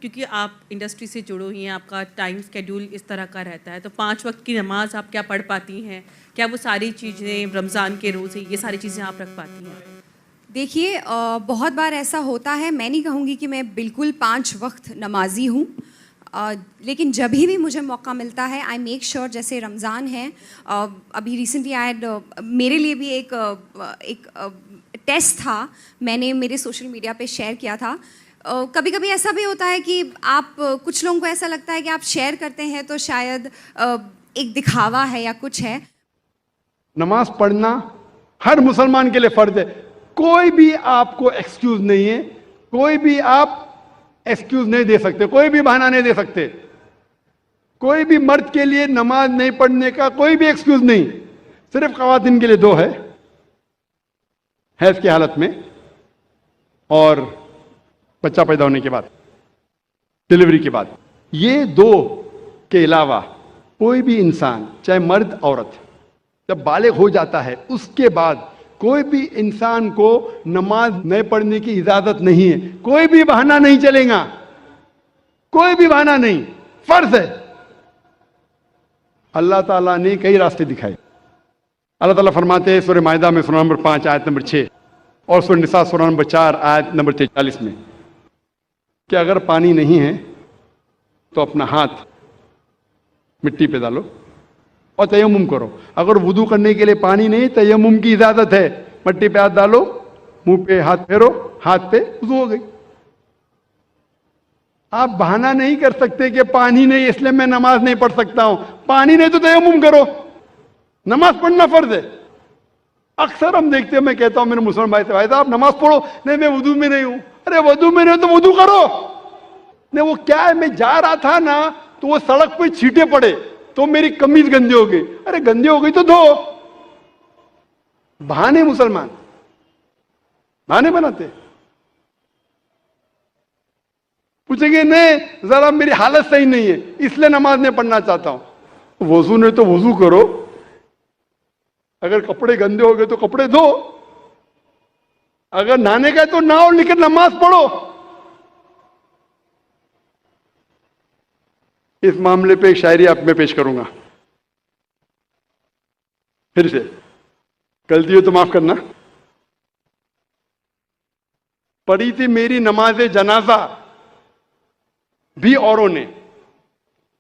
کیونکہ آپ انڈسٹری سے جڑو ہوئی ہیں, آپ کا ٹائم اسکیڈول اس طرح کا رہتا ہے, تو 5 وقت کی نماز آپ کیا پڑھ پاتی ہیں؟ کیا وہ ساری چیزیں رمضان کے روزے یہ ساری چیزیں آپ رکھ پاتی ہیں؟ دیکھیے بہت بار ایسا ہوتا ہے, میں نہیں کہوں گی کہ میں بالکل 5 وقت نمازی ہوں, لیکن جب بھی مجھے موقع ملتا ہے آئی میک شیور, جیسے رمضان ہے, ابھی ریسنٹلی میرے لیے بھی ایک ٹیسٹ تھا, میں نے میرے سوشل میڈیا پہ شیئر کیا تھا. کبھی کبھی ایسا بھی ہوتا ہے کہ آپ کچھ لوگوں کو ایسا لگتا ہے کہ آپ شیئر کرتے ہیں تو شاید ایک دکھاوا ہے یا کچھ ہے. نماز پڑھنا ہر مسلمان کے لیے فرض ہے. کوئی بھی آپ کو ایکسکیوز نہیں ہے, کوئی بھی آپ ایکسکیوز نہیں دے سکتے, کوئی بھی بہانہ نہیں دے سکتے. کوئی بھی مرد کے لیے نماز نہیں پڑھنے کا کوئی بھی ایکسکیوز نہیں. صرف خواتین کے لیے 2 ہے, حیض کی حالت میں اور بچہ پیدا ہونے کے بعد, ڈلیوری کے بعد. یہ 2 کے علاوہ کوئی بھی انسان چاہے مرد عورت جب بالغ ہو جاتا ہے اس کے بعد کوئی بھی انسان کو نماز نہیں پڑھنے کی اجازت نہیں ہے. کوئی بھی بہانہ نہیں چلے گا, کوئی بھی بہانہ نہیں, فرض ہے. اللہ تعالیٰ نے کئی راستے دکھائے. اللہ تعالیٰ فرماتے ہیں سورہ مائدہ میں سورہ نمبر 5 آیت نمبر 6 اور سورہ نساء سورہ نمبر 4 آیت نمبر 43 میں کہ اگر پانی نہیں ہے تو اپنا ہاتھ مٹی پہ ڈالو اور تیمم کرو. اگر وضو کرنے کے لیے پانی نہیں, تیمم کی اجازت ہے. مٹی پہ ہاتھ ڈالو, منہ پہ ہاتھ پھیرو, ہاتھ پہ وضو ہو گئی. آپ بہانہ نہیں کر سکتے کہ پانی نہیں اس لیے میں نماز نہیں پڑھ سکتا ہوں. پانی نہیں تو تیمم کرو, نماز پڑھنا فرض ہے. اکثر ہم دیکھتے ہیں, میں کہتا ہوں میرے مسلمان بھائی سے, بھائی صاحب نماز پڑھو. نہیں میں وضو میں نہیں ہوں. ارے وضو میں نہیں ہو تو وضو کرو. نہیں وہ کیا ہے, میں جا رہا تھا نا تو وہ سڑک پہ چھینٹے پڑے تو میری قمیض گندی ہو گئی. ارے گندی ہو گئی تو دھو. بہانے مسلمان بہانے بناتے. پوچھیں گے نہیں ذرا میری حالت صحیح نہیں ہے اس لیے نماز نہیں پڑھنا چاہتا ہوں. وضو نہیں تو وضو کرو. اگر کپڑے گندے ہو گئے تو کپڑے دھو. اگر نہانے کا ہے تو نہاؤ, لیکن نماز پڑھو. اس معاملے پہ ایک شاعری آپ میں پیش کروں گا. پھر سے غلطی ہو تو معاف کرنا. پڑھی تھی میری نماز جنازہ بھی اوروں نے,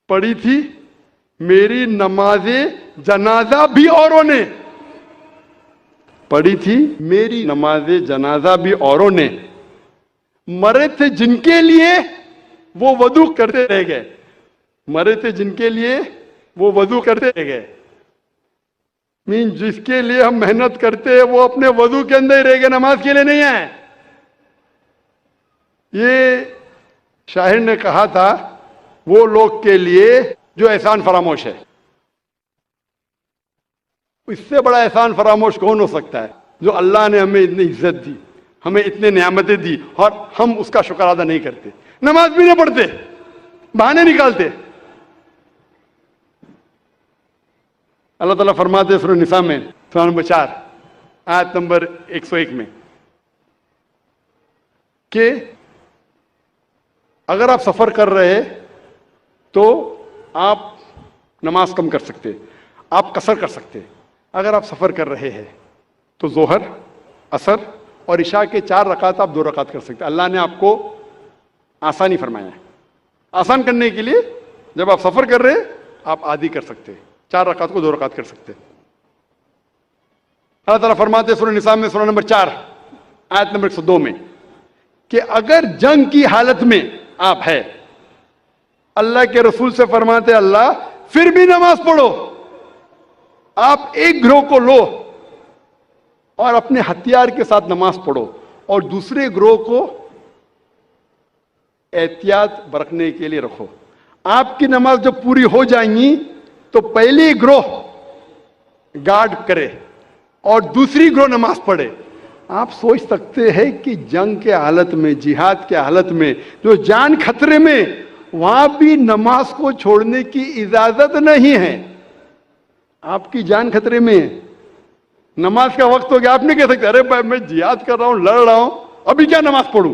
پڑھی تھی میری نماز جنازہ بھی اوروں نے, پڑھی تھی میری نماز جنازہ بھی اوروں نے. مرے تھے جن کے لیے وہ وضو کرتے رہ گئے. مرے تھے جن کے لیے وہ وضو کرتے رہ گئے. جس کے لیے ہم محنت کرتے ہیں وہ اپنے وضو کے اندر ہی رہ گئے, نماز کے لیے نہیں آئے. یہ شاعر نے کہا تھا وہ لوگ کے لیے جو احسان فراموش ہے. اس سے بڑا احسان فراموش کون ہو سکتا ہے جو اللہ نے ہمیں اتنی عزت دی, ہمیں اتنے نعمتیں دی اور ہم اس کا شکر ادا نہیں کرتے, نماز بھی نہیں پڑھتے, بہانے نکالتے. اللہ تعالیٰ فرماتے ہیں سورہ نساء میں سورہ نمبر 4 آیت نمبر 101 میں کہ اگر آپ سفر کر رہے تو آپ نماز کم کر سکتے, آپ قصر کر سکتے. اگر آپ سفر کر رہے ہیں تو ظہر, عصر اور عشاء کے 4 رکعت آپ 2 رکعت کر سکتے. اللہ نے آپ کو آسانی فرمایا ہے. آسان کرنے کے لیے جب آپ سفر کر رہے آپ آدھی کر سکتے, 4 رکعت کو 2 رکعت کر سکتے. اللہ تعالیٰ فرماتے سورہ نساء میں سورہ نمبر 4 آیت نمبر 102 میں کہ اگر جنگ کی حالت میں آپ ہے, اللہ کے رسول سے فرماتے اللہ پھر بھی نماز پڑھو. آپ ایک گروہ کو لو اور اپنے ہتھیار کے ساتھ نماز پڑھو اور دوسرے گروہ کو احتیاط برتنے کے لیے رکھو. آپ کی نماز جب پوری ہو جائیں گی تو پہلی گروہ گارڈ کرے اور دوسری گروہ نماز پڑھے. آپ سوچ سکتے ہیں کہ جنگ کے حالت میں, جہاد کے حالت میں, جو جان خطرے میں, وہاں بھی نماز کو چھوڑنے کی اجازت نہیں ہے. آپ کی جان خطرے میں, نماز کا وقت ہو گیا, آپ نہیں کہہ سکتے ارے بھائی میں جہاد کر رہا ہوں, لڑ رہا ہوں, ابھی کیا نماز پڑھوں.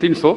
300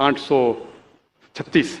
836,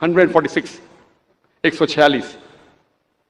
146 146,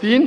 3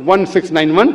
1691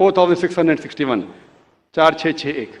4661 4661।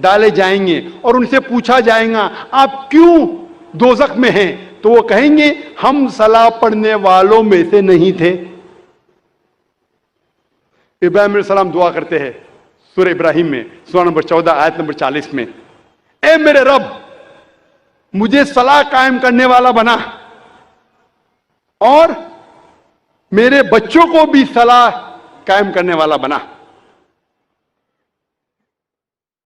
ڈالے جائیں گے اور ان سے پوچھا جائے گا آپ کیوں دوزخ میں ہیں, تو وہ کہیں گے ہم صلاح پڑھنے والوں میں سے نہیں تھے. ابراہیم علیہ السلام دعا کرتے ہیں سورہ ابراہیم میں, سورہ نمبر 14 آیت نمبر 40 میں, اے میرے رب مجھے صلاح قائم کرنے والا بنا اور میرے بچوں کو بھی صلاح قائم کرنے والا بنا.